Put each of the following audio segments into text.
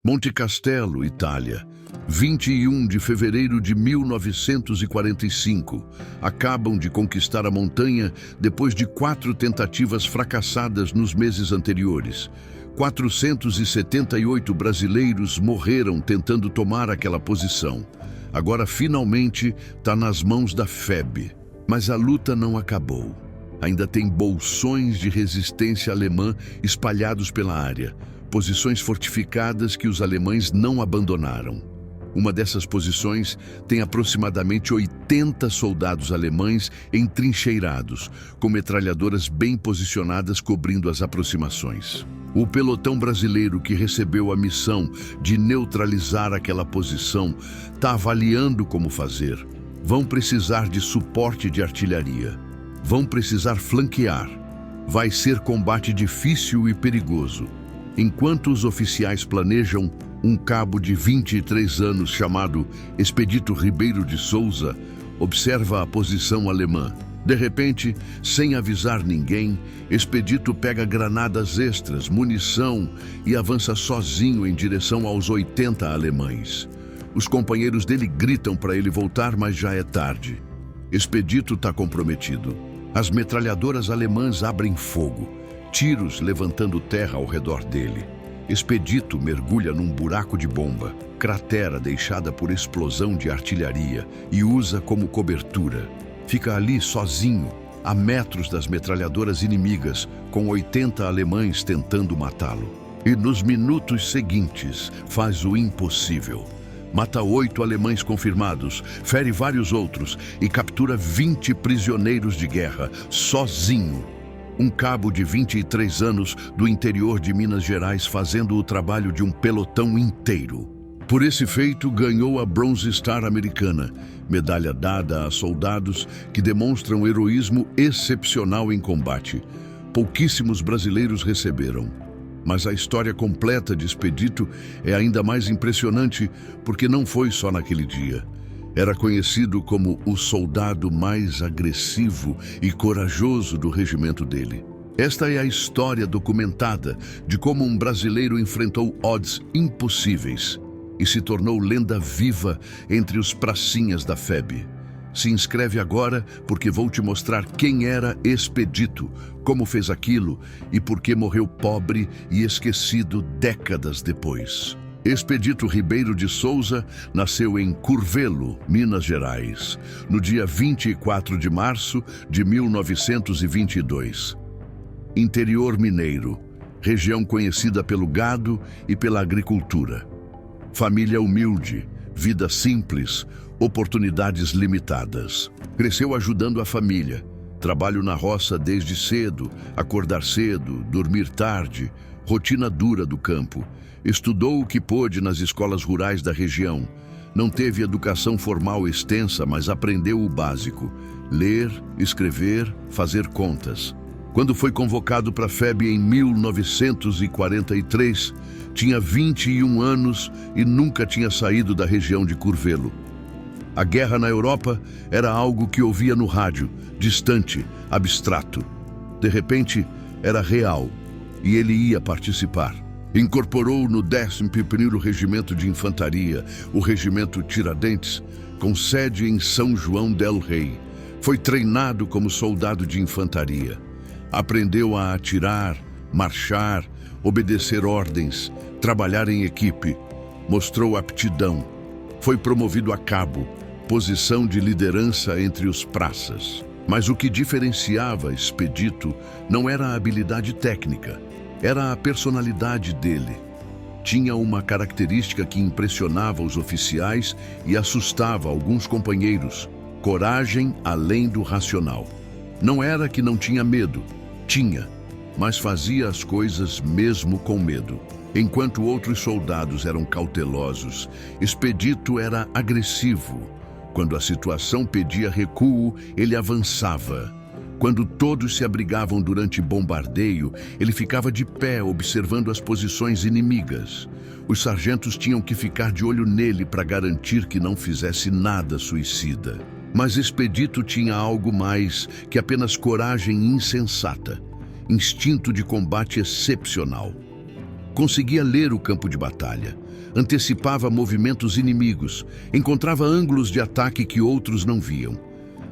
Monte Castelo, Itália, 21 de fevereiro de 1945. Acabam de conquistar a montanha depois de 4 tentativas fracassadas nos meses anteriores. 478 brasileiros morreram tentando tomar aquela posição. Agora, finalmente, está nas mãos da FEB. Mas a luta não acabou. Ainda tem bolsões de resistência alemã espalhados pela área. Posições fortificadas que os alemães não abandonaram. Uma dessas posições tem aproximadamente 80 soldados alemães entrincheirados, com metralhadoras bem posicionadas cobrindo as aproximações. O pelotão brasileiro que recebeu a missão de neutralizar aquela posição está avaliando como fazer. Vão precisar de suporte de artilharia. Vão precisar flanquear. Vai ser combate difícil e perigoso. Enquanto os oficiais planejam, um cabo de 23 anos chamado Expedito Ribeiro de Souza observa a posição alemã. De repente, sem avisar ninguém, Expedito pega granadas extras, munição e avança sozinho em direção aos 80 alemães. Os companheiros dele gritam para ele voltar, mas já é tarde. Expedito está comprometido. As metralhadoras alemãs abrem fogo. Tiros levantando terra ao redor dele. Expedito mergulha num buraco de bomba, cratera deixada por explosão de artilharia, e usa como cobertura. Fica ali sozinho, a metros das metralhadoras inimigas, com 80 alemães tentando matá-lo. E nos minutos seguintes, faz o impossível. Mata 8 alemães confirmados, fere vários outros e captura 20 prisioneiros de guerra, sozinho. Um cabo de 23 anos do interior de Minas Gerais fazendo o trabalho de um pelotão inteiro. Por esse feito, ganhou a Bronze Star americana, medalha dada a soldados que demonstram heroísmo excepcional em combate. Pouquíssimos brasileiros receberam. Mas a história completa de Expedito é ainda mais impressionante porque não foi só naquele dia. Era conhecido como o soldado mais agressivo e corajoso do regimento dele. Esta é a história documentada de como um brasileiro enfrentou odds impossíveis e se tornou lenda viva entre os pracinhas da FEB. Se inscreve agora porque vou te mostrar quem era Expedito, como fez aquilo e por que morreu pobre e esquecido décadas depois. Expedito Ribeiro de Souza nasceu em Curvelo, Minas Gerais, no dia 24 de março de 1922. Interior mineiro, região conhecida pelo gado e pela agricultura. Família humilde, vida simples, oportunidades limitadas. Cresceu ajudando a família. Trabalho na roça desde cedo, acordar cedo, dormir tarde, rotina dura do campo. Estudou o que pôde nas escolas rurais da região. Não teve educação formal extensa, mas aprendeu o básico: ler, escrever, fazer contas. Quando foi convocado para a FEB em 1943, tinha 21 anos e nunca tinha saído da região de Curvelo. A guerra na Europa era algo que ouvia no rádio, distante, abstrato. De repente, era real e ele ia participar. Incorporou no 11º Regimento de Infantaria, o Regimento Tiradentes, com sede em São João del Rei. Foi treinado como soldado de infantaria. Aprendeu a atirar, marchar, obedecer ordens, trabalhar em equipe. Mostrou aptidão. Foi promovido a cabo, posição de liderança entre os praças. Mas o que diferenciava Expedito não era a habilidade técnica, era a personalidade dele. Tinha uma característica que impressionava os oficiais e assustava alguns companheiros: coragem além do racional. Não era que não tinha medo, tinha, mas fazia as coisas mesmo com medo. Enquanto outros soldados eram cautelosos, Expedito era agressivo. Quando a situação pedia recuo, ele avançava. Quando todos se abrigavam durante bombardeio, ele ficava de pé observando as posições inimigas. Os sargentos tinham que ficar de olho nele para garantir que não fizesse nada suicida. Mas Expedito tinha algo mais que apenas coragem insensata, instinto de combate excepcional. Conseguia ler o campo de batalha, antecipava movimentos inimigos, encontrava ângulos de ataque que outros não viam.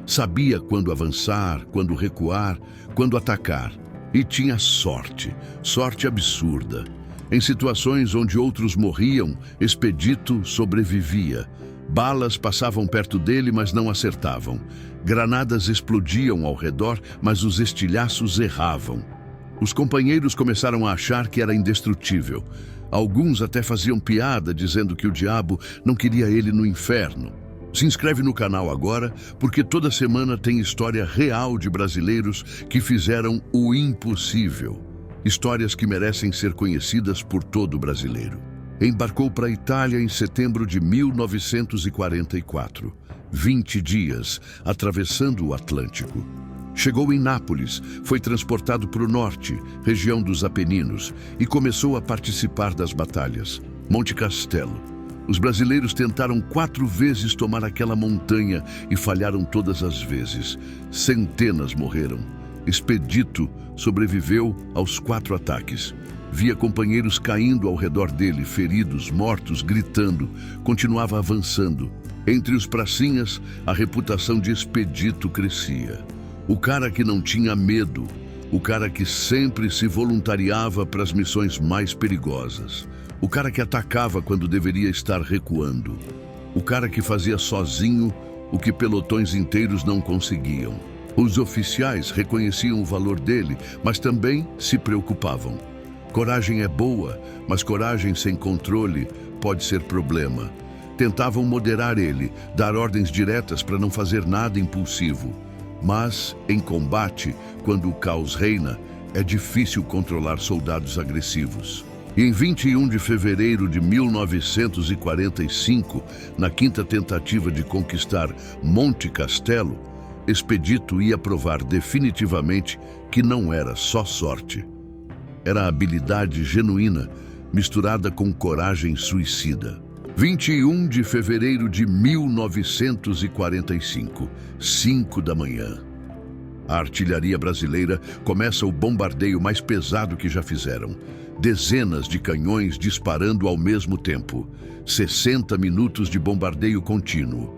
Sabia quando avançar, quando recuar, quando atacar. E tinha sorte, sorte absurda. Em situações onde outros morriam, Expedito sobrevivia. Balas passavam perto dele, mas não acertavam. Granadas explodiam ao redor, mas os estilhaços erravam. Os companheiros começaram a achar que era indestrutível. Alguns até faziam piada, dizendo que o diabo não queria ele no inferno. Se inscreve no canal agora, porque toda semana tem história real de brasileiros que fizeram o impossível. Histórias que merecem ser conhecidas por todo brasileiro. Embarcou para a Itália em setembro de 1944. 20 dias, atravessando o Atlântico. Chegou em Nápoles, foi transportado para o norte, região dos Apeninos, e começou a participar das batalhas. Monte Castelo. Os brasileiros tentaram 4 vezes tomar aquela montanha e falharam todas as vezes. Centenas morreram. Expedito sobreviveu aos 4 ataques. Via companheiros caindo ao redor dele, feridos, mortos, gritando. Continuava avançando. Entre os pracinhas, a reputação de Expedito crescia. O cara que não tinha medo. O cara que sempre se voluntariava para as missões mais perigosas. O cara que atacava quando deveria estar recuando. O cara que fazia sozinho o que pelotões inteiros não conseguiam. Os oficiais reconheciam o valor dele, mas também se preocupavam. Coragem é boa, mas coragem sem controle pode ser problema. Tentavam moderar ele, dar ordens diretas para não fazer nada impulsivo. Mas, em combate, quando o caos reina, é difícil controlar soldados agressivos. E em 21 de fevereiro de 1945, na 5ª tentativa de conquistar Monte Castelo, Expedito ia provar definitivamente que não era só sorte. Era habilidade genuína, misturada com coragem suicida. 21 de fevereiro de 1945, 5 da manhã. A artilharia brasileira começa o bombardeio mais pesado que já fizeram. Dezenas de canhões disparando ao mesmo tempo. 60 minutos de bombardeio contínuo.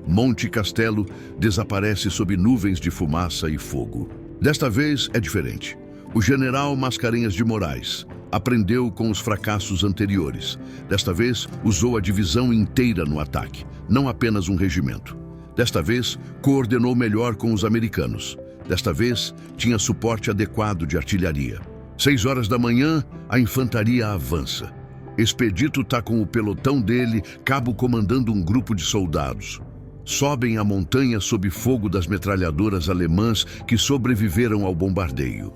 Monte Castelo desaparece sob nuvens de fumaça e fogo. Desta vez é diferente. O general Mascarenhas de Moraes aprendeu com os fracassos anteriores. Desta vez, usou a divisão inteira no ataque, não apenas um regimento. Desta vez, coordenou melhor com os americanos. Desta vez, tinha suporte adequado de artilharia. 6 horas da manhã, a infantaria avança. Expedito está com o pelotão dele, cabo comandando um grupo de soldados. Sobem a montanha sob fogo das metralhadoras alemãs que sobreviveram ao bombardeio.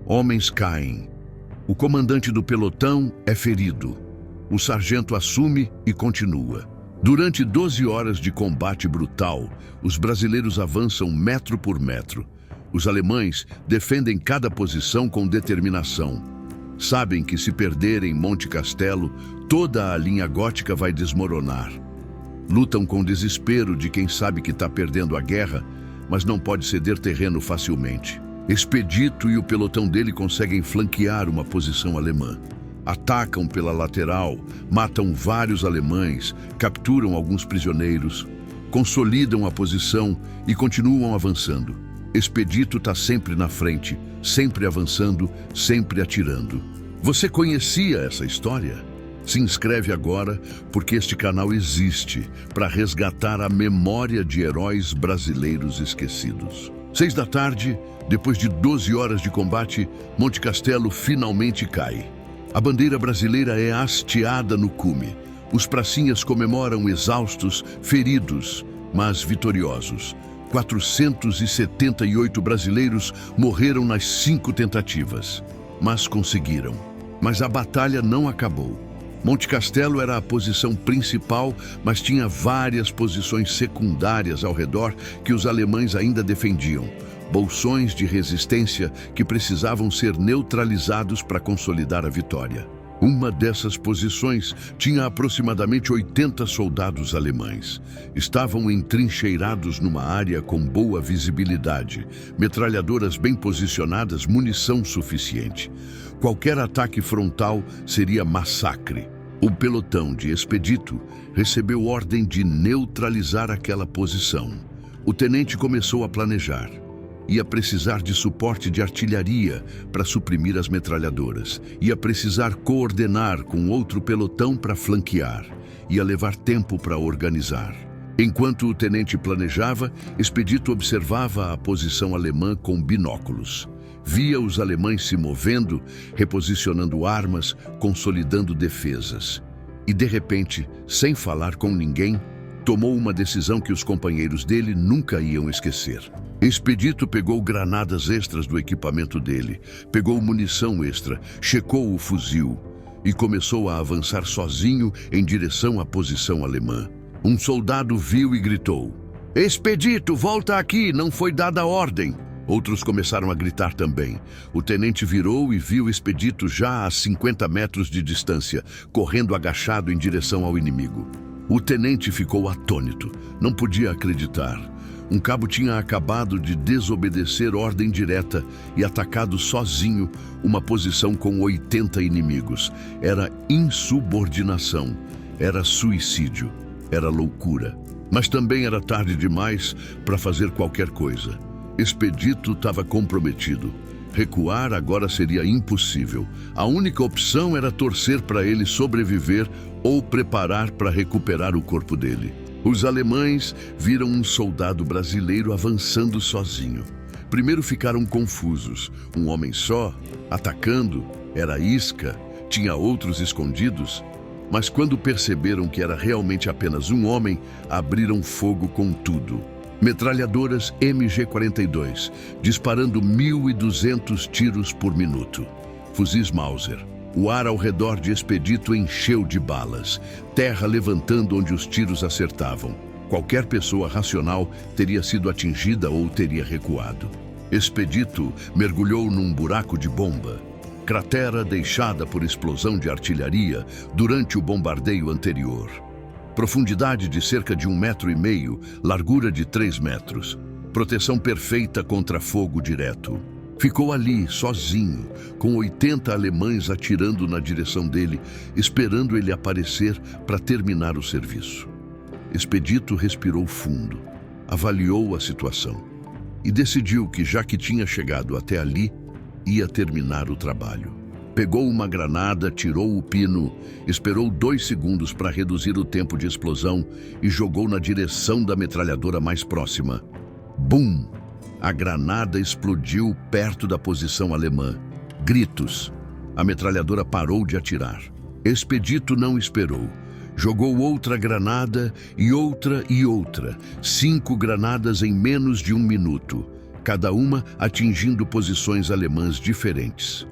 Homens caem. O comandante do pelotão é ferido. O sargento assume e continua. Durante 12 horas de combate brutal, os brasileiros avançam metro por metro. Os alemães defendem cada posição com determinação. Sabem que se perderem Monte Castelo, toda a linha gótica vai desmoronar. Lutam com desespero de quem sabe que está perdendo a guerra, mas não pode ceder terreno facilmente. Expedito e o pelotão dele conseguem flanquear uma posição alemã. Atacam pela lateral, matam vários alemães, capturam alguns prisioneiros, consolidam a posição e continuam avançando. Expedito está sempre na frente, sempre avançando, sempre atirando. Você conhecia essa história? Se inscreve agora, porque este canal existe para resgatar a memória de heróis brasileiros esquecidos. 6 da tarde, depois de 12 horas de combate, Monte Castelo finalmente cai. A bandeira brasileira é hasteada no cume. Os pracinhas comemoram exaustos, feridos, mas vitoriosos. 478 brasileiros morreram nas 5 tentativas, mas conseguiram. Mas a batalha não acabou. Monte Castelo era a posição principal, mas tinha várias posições secundárias ao redor que os alemães ainda defendiam. Bolsões de resistência que precisavam ser neutralizados para consolidar a vitória. Uma dessas posições tinha aproximadamente 80 soldados alemães. Estavam entrincheirados numa área com boa visibilidade, metralhadoras bem posicionadas, munição suficiente. Qualquer ataque frontal seria massacre. O pelotão de Expedito recebeu ordem de neutralizar aquela posição. O tenente começou a planejar. Ia precisar de suporte de artilharia para suprimir as metralhadoras. Ia precisar coordenar com outro pelotão para flanquear. Ia levar tempo para organizar. Enquanto o tenente planejava, Expedito observava a posição alemã com binóculos. Via os alemães se movendo, reposicionando armas, consolidando defesas. E de repente, sem falar com ninguém, tomou uma decisão que os companheiros dele nunca iam esquecer. Expedito pegou granadas extras do equipamento dele, pegou munição extra, checou o fuzil e começou a avançar sozinho em direção à posição alemã. Um soldado viu e gritou: "Expedito, volta aqui, não foi dada ordem!" Outros começaram a gritar também. O tenente virou e viu Expedito já a 50 metros de distância, correndo agachado em direção ao inimigo. O tenente ficou atônito, não podia acreditar. Um cabo tinha acabado de desobedecer ordem direta e atacado sozinho uma posição com 80 inimigos. Era insubordinação, era suicídio, era loucura. Mas também era tarde demais para fazer qualquer coisa. Expedito estava comprometido. Recuar agora seria impossível. A única opção era torcer para ele sobreviver ou preparar para recuperar o corpo dele. Os alemães viram um soldado brasileiro avançando sozinho. Primeiro ficaram confusos. Um homem só, atacando, era isca, tinha outros escondidos. Mas quando perceberam que era realmente apenas um homem, abriram fogo com tudo. Metralhadoras MG-42, disparando 1.200 tiros por minuto. Fuzis Mauser. O ar ao redor de Expedito encheu de balas, terra levantando onde os tiros acertavam. Qualquer pessoa racional teria sido atingida ou teria recuado. Expedito mergulhou num buraco de bomba, cratera deixada por explosão de artilharia durante o bombardeio anterior. Profundidade de cerca de 1,5 metro, largura de 3 metros. Proteção perfeita contra fogo direto. Ficou ali, sozinho, com 80 alemães atirando na direção dele, esperando ele aparecer para terminar o serviço. Expedito respirou fundo, avaliou a situação e decidiu que, já que tinha chegado até ali, ia terminar o trabalho. Pegou uma granada, tirou o pino, esperou 2 segundos para reduzir o tempo de explosão e jogou na direção da metralhadora mais próxima. Bum! A granada explodiu perto da posição alemã. Gritos. A metralhadora parou de atirar. Expedito não esperou. Jogou outra granada e outra e outra. 5 granadas em menos de 1 minuto, cada uma atingindo posições alemãs diferentes.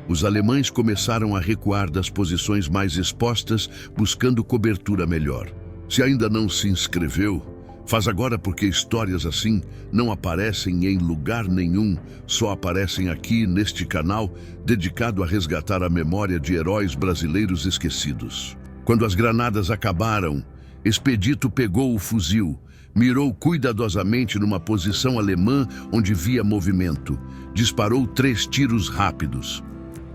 Os alemães começaram a recuar das posições mais expostas, buscando cobertura melhor. Se ainda não se inscreveu, faz agora, porque histórias assim não aparecem em lugar nenhum, só aparecem aqui neste canal dedicado a resgatar a memória de heróis brasileiros esquecidos. Quando as granadas acabaram, Expedito pegou o fuzil, mirou cuidadosamente numa posição alemã onde via movimento, disparou 3 tiros rápidos.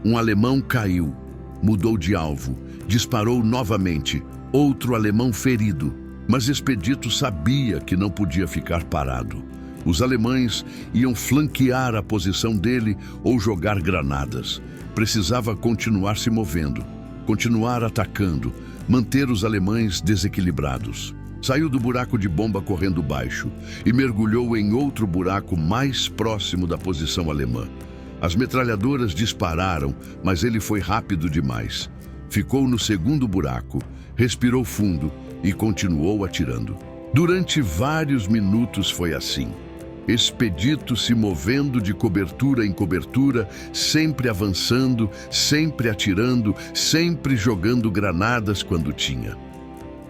Um alemão caiu, mudou de alvo, disparou novamente, outro alemão ferido. Mas Expedito sabia que não podia ficar parado. Os alemães iam flanquear a posição dele ou jogar granadas. Precisava continuar se movendo, continuar atacando, manter os alemães desequilibrados. Saiu do buraco de bomba correndo baixo e mergulhou em outro buraco mais próximo da posição alemã. As metralhadoras dispararam, mas ele foi rápido demais. Ficou no segundo buraco, respirou fundo e continuou atirando. Durante vários minutos foi assim. Expedito se movendo de cobertura em cobertura, sempre avançando, sempre atirando, sempre jogando granadas quando tinha.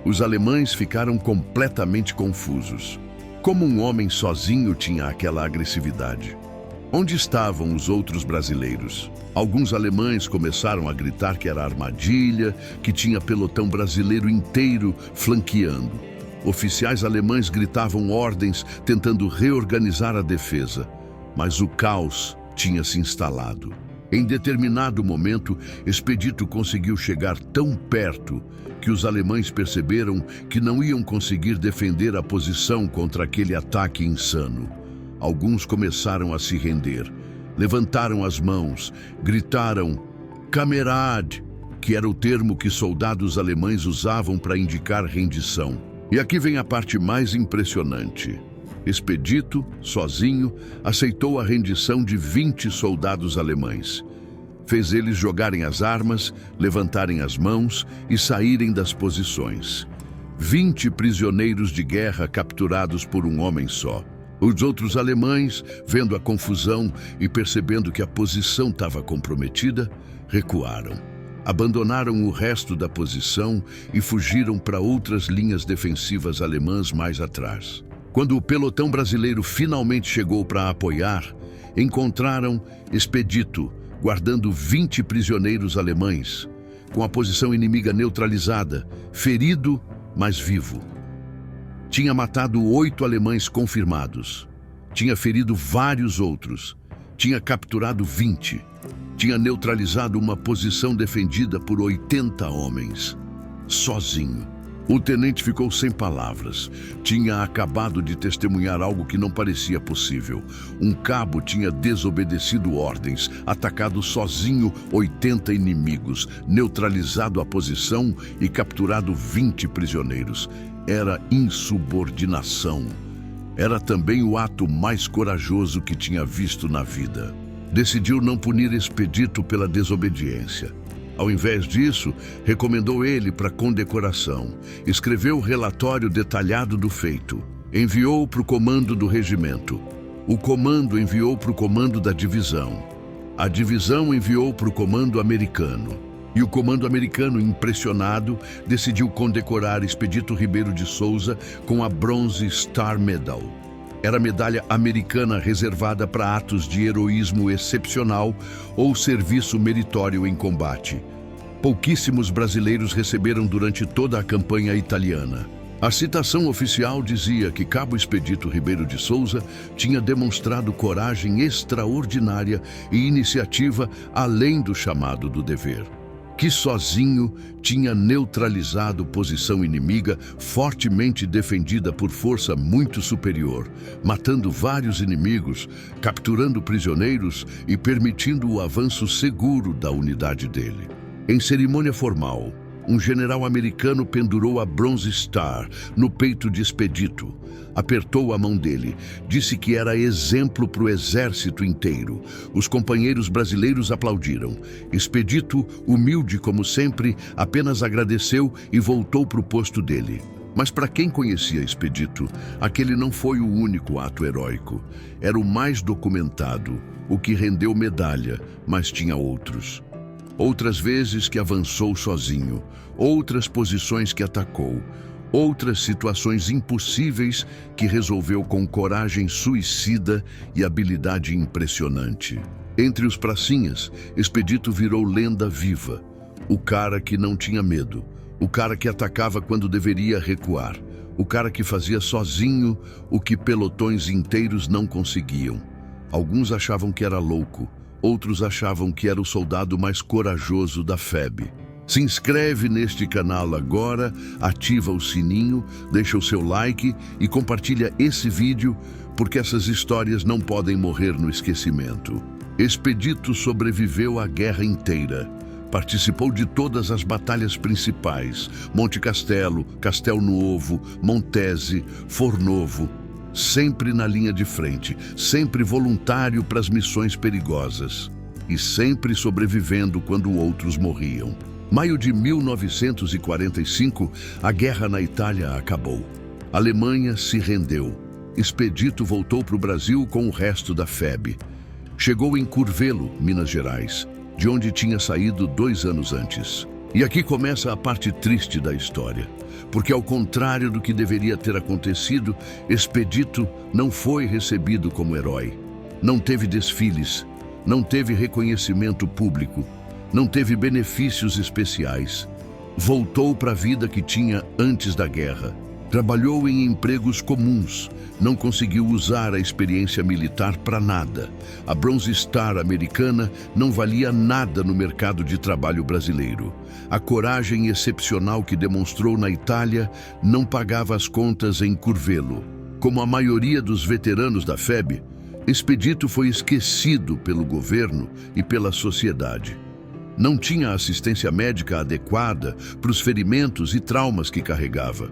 Os alemães ficaram completamente confusos. Como um homem sozinho tinha aquela agressividade? Onde estavam os outros brasileiros? Alguns alemães começaram a gritar que era armadilha, que tinha pelotão brasileiro inteiro flanqueando. Oficiais alemães gritavam ordens, tentando reorganizar a defesa. Mas o caos tinha se instalado. Em determinado momento, Expedito conseguiu chegar tão perto que os alemães perceberam que não iam conseguir defender a posição contra aquele ataque insano. Alguns começaram a se render, levantaram as mãos, gritaram "Kamerad", que era o termo que soldados alemães usavam para indicar rendição. E aqui vem a parte mais impressionante. Expedito, sozinho, aceitou a rendição de 20 soldados alemães. Fez eles jogarem as armas, levantarem as mãos e saírem das posições. 20 prisioneiros de guerra capturados por um homem só. Os outros alemães, vendo a confusão e percebendo que a posição estava comprometida, recuaram. Abandonaram o resto da posição e fugiram para outras linhas defensivas alemãs mais atrás. Quando o pelotão brasileiro finalmente chegou para apoiar, encontraram Expedito guardando 20 prisioneiros alemães, com a posição inimiga neutralizada, ferido, mas vivo. Tinha matado 8 alemães confirmados. Tinha ferido vários outros. Tinha capturado 20. Tinha neutralizado uma posição defendida por 80 homens. Sozinho. O tenente ficou sem palavras. Tinha acabado de testemunhar algo que não parecia possível. Um cabo tinha desobedecido ordens, atacado sozinho 80 inimigos, neutralizado a posição e capturado 20 prisioneiros. Era insubordinação. Era também o ato mais corajoso que tinha visto na vida. Decidiu não punir Expedito pela desobediência. Ao invés disso, recomendou ele para condecoração. Escreveu o relatório detalhado do feito. Enviou para o comando do regimento. O comando enviou para o comando da divisão. A divisão enviou para o comando americano. E o comando americano, impressionado, decidiu condecorar Expedito Ribeiro de Souza com a Bronze Star Medal. Era a medalha americana reservada para atos de heroísmo excepcional ou serviço meritório em combate. Pouquíssimos brasileiros receberam durante toda a campanha italiana. A citação oficial dizia que Cabo Expedito Ribeiro de Souza tinha demonstrado coragem extraordinária e iniciativa além do chamado do dever. Que sozinho tinha neutralizado posição inimiga fortemente defendida por força muito superior, matando vários inimigos, capturando prisioneiros e permitindo o avanço seguro da unidade dele. Em cerimônia formal, um general americano pendurou a Bronze Star no peito de Expedito. Apertou a mão dele, disse que era exemplo para o exército inteiro. Os companheiros brasileiros aplaudiram. Expedito, humilde como sempre, apenas agradeceu e voltou para o posto dele. Mas para quem conhecia Expedito, aquele não foi o único ato heróico. Era o mais documentado, o que rendeu medalha, mas tinha outros. Outras vezes que avançou sozinho, outras posições que atacou, outras situações impossíveis que resolveu com coragem suicida e habilidade impressionante. Entre os pracinhas, Expedito virou lenda viva. O cara que não tinha medo, o cara que atacava quando deveria recuar, o cara que fazia sozinho o que pelotões inteiros não conseguiam. Alguns achavam que era louco, outros achavam que era o soldado mais corajoso da FEB. Se inscreve neste canal agora, ativa o sininho, deixa o seu like e compartilha esse vídeo, porque essas histórias não podem morrer no esquecimento. Expedito sobreviveu à guerra inteira. Participou de todas as batalhas principais: Monte Castelo, Castel Nuovo, Montese, Fornovo. Sempre na linha de frente, sempre voluntário para as missões perigosas e sempre sobrevivendo quando outros morriam. Maio de 1945, a guerra na Itália acabou. A Alemanha se rendeu. Expedito voltou para o Brasil com o resto da FEB. Chegou em Curvelo, Minas Gerais, de onde tinha saído 2 anos antes. E aqui começa a parte triste da história, porque ao contrário do que deveria ter acontecido, Expedito não foi recebido como herói. Não teve desfiles, não teve reconhecimento público, não teve benefícios especiais. Voltou para a vida que tinha antes da guerra. Trabalhou em empregos comuns, não conseguiu usar a experiência militar para nada. A Bronze Star americana não valia nada no mercado de trabalho brasileiro. A coragem excepcional que demonstrou na Itália não pagava as contas em Curvelo. Como a maioria dos veteranos da FEB, Expedito foi esquecido pelo governo e pela sociedade. Não tinha assistência médica adequada para os ferimentos e traumas que carregava.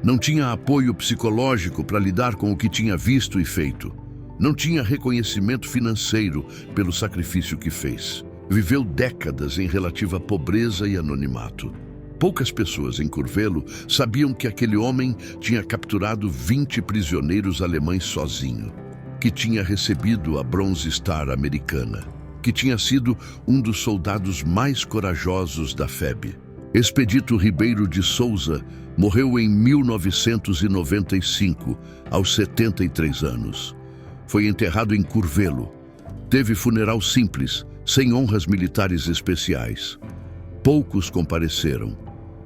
Não tinha apoio psicológico para lidar com o que tinha visto e feito. Não tinha reconhecimento financeiro pelo sacrifício que fez. Viveu décadas em relativa pobreza e anonimato. Poucas pessoas em Curvelo sabiam que aquele homem tinha capturado 20 prisioneiros alemães sozinho, que tinha recebido a Bronze Star americana, que tinha sido um dos soldados mais corajosos da FEB. Expedito Ribeiro de Souza morreu em 1995, aos 73 anos. Foi enterrado em Curvelo. Teve funeral simples, sem honras militares especiais. Poucos compareceram.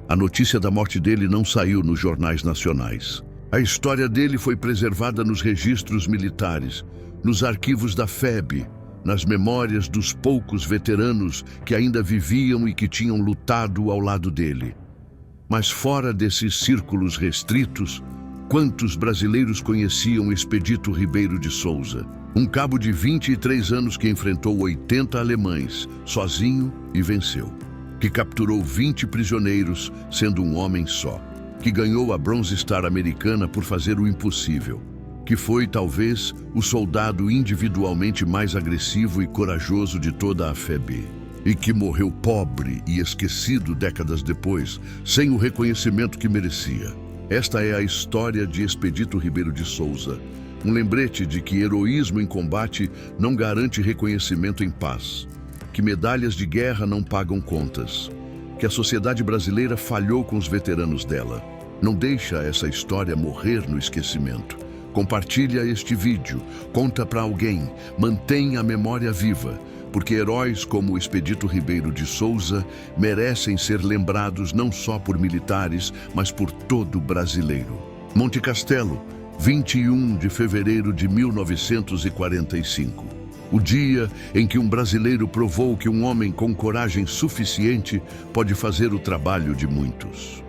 A notícia da morte dele não saiu nos jornais nacionais. A história dele foi preservada nos registros militares, nos arquivos da FEB, nas memórias dos poucos veteranos que ainda viviam e que tinham lutado ao lado dele. Mas fora desses círculos restritos, quantos brasileiros conheciam Expedito Ribeiro de Souza? Um cabo de 23 anos que enfrentou 80 alemães, sozinho, e venceu. Que capturou 20 prisioneiros, sendo um homem só. Que ganhou a Bronze Star americana por fazer o impossível. Que foi, talvez, o soldado individualmente mais agressivo e corajoso de toda a FEB. E que morreu pobre e esquecido décadas depois, sem o reconhecimento que merecia. Esta é a história de Expedito Ribeiro de Souza. Um lembrete de que heroísmo em combate não garante reconhecimento em paz. Que medalhas de guerra não pagam contas. Que a sociedade brasileira falhou com os veteranos dela. Não deixa essa história morrer no esquecimento. Compartilha este vídeo, conta para alguém, mantenha a memória viva, porque heróis como Expedito Ribeiro de Souza merecem ser lembrados não só por militares, mas por todo brasileiro. Monte Castelo, 21 de fevereiro de 1945. O dia em que um brasileiro provou que um homem com coragem suficiente pode fazer o trabalho de muitos.